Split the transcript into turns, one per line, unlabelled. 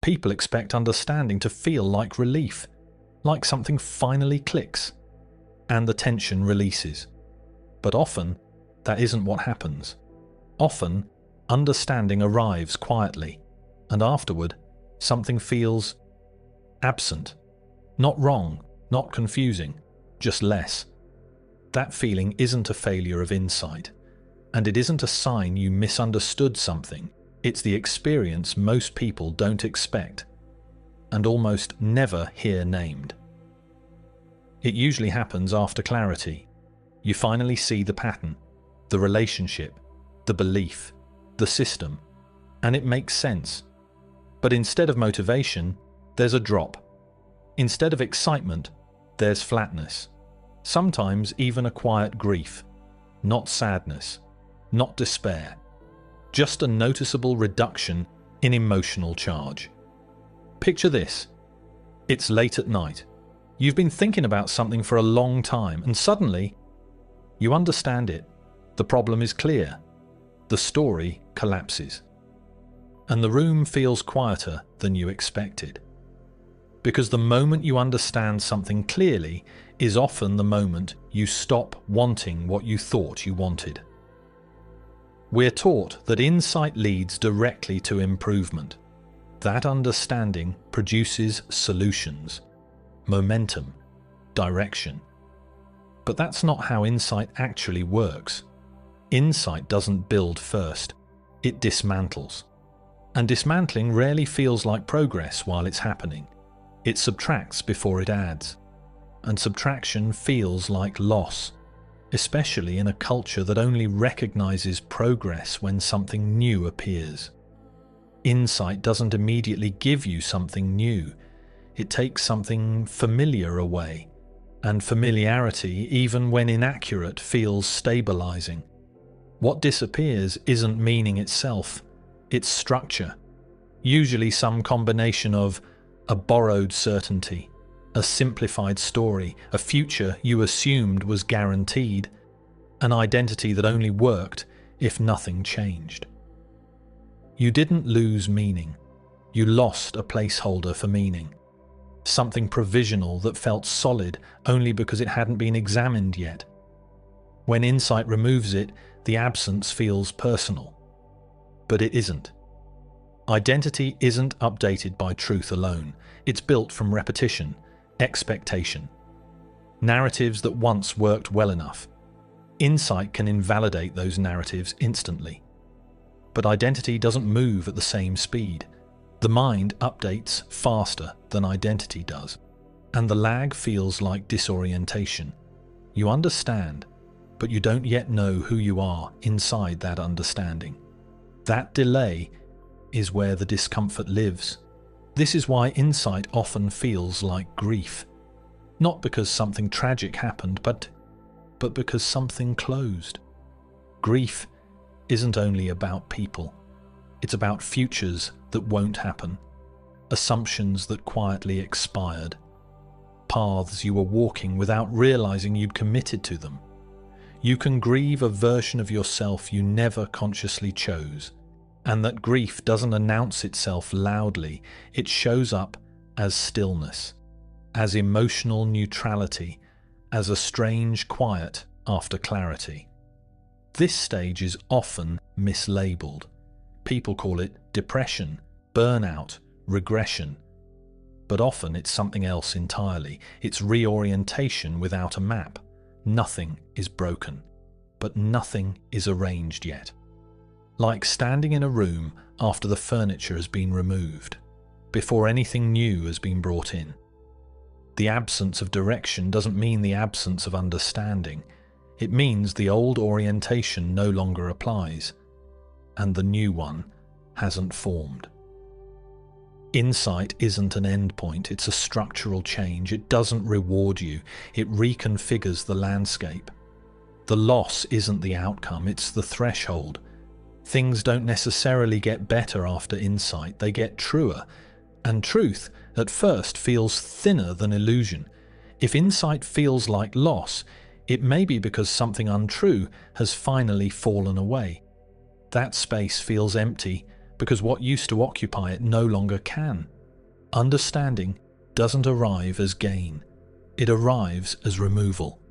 People expect understanding to feel like relief, like something finally clicks, and the tension releases. But often, that isn't what happens. Often, understanding arrives quietly, and afterward, something feels absent. Not wrong, not confusing, just less. That feeling isn't a failure of insight, and it isn't a sign you misunderstood something. It's the experience most people don't expect, and almost never hear named. It usually happens after clarity. You finally see the pattern, the relationship, the belief, the system, and it makes sense. But instead of motivation, there's a drop. Instead of excitement, there's flatness. Sometimes even a quiet grief. Not sadness, not despair. Just a noticeable reduction in emotional charge. Picture this. It's late at night. You've been thinking about something for a long time, and suddenly, you understand it. The problem is clear. The story collapses. And the room feels quieter than you expected. Because the moment you understand something clearly is often the moment you stop wanting what you thought you wanted. We're taught that insight leads directly to improvement. That understanding produces solutions, momentum, direction. But that's not how insight actually works. Insight doesn't build first, it dismantles. And dismantling rarely feels like progress while it's happening. It subtracts before it adds. And subtraction feels like loss, especially in a culture that only recognizes progress when something new appears. Insight doesn't immediately give you something new. It takes something familiar away. And familiarity, even when inaccurate, feels stabilizing. What disappears isn't meaning itself, it's structure. Usually some combination of a borrowed certainty, a simplified story, a future you assumed was guaranteed, an identity that only worked if nothing changed. You didn't lose meaning. You lost a placeholder for meaning. Something provisional that felt solid only because it hadn't been examined yet. When insight removes it, the absence feels personal. But it isn't. Identity isn't updated by truth alone. It's built from repetition, expectation, narratives that once worked well enough. Insight can invalidate those narratives instantly. But identity doesn't move at the same speed. The mind updates faster than identity does, and the lag feels like disorientation. You understand, but you don't yet know who you are inside that understanding. That delay is where the discomfort lives. This is why insight often feels like grief. Not because something tragic happened, but because something closed. Grief isn't only about people. It's about futures that won't happen, assumptions that quietly expired, paths you were walking without realizing you'd committed to them. You can grieve a version of yourself you never consciously chose. And that grief doesn't announce itself loudly, it shows up as stillness, as emotional neutrality, as a strange quiet after clarity. This stage is often mislabeled. People call it depression, burnout, regression. But often it's something else entirely. It's reorientation without a map. Nothing is broken, but nothing is arranged yet. Like standing in a room after the furniture has been removed, before anything new has been brought in. The absence of direction doesn't mean the absence of understanding. It means the old orientation no longer applies, and the new one hasn't formed. Insight isn't an endpoint, it's a structural change. It doesn't reward you, it reconfigures the landscape. The loss isn't the outcome, it's the threshold. Things don't necessarily get better after insight, they get truer. And truth, at first, feels thinner than illusion. If insight feels like loss, it may be because something untrue has finally fallen away. That space feels empty because what used to occupy it no longer can. Understanding doesn't arrive as gain, it arrives as removal.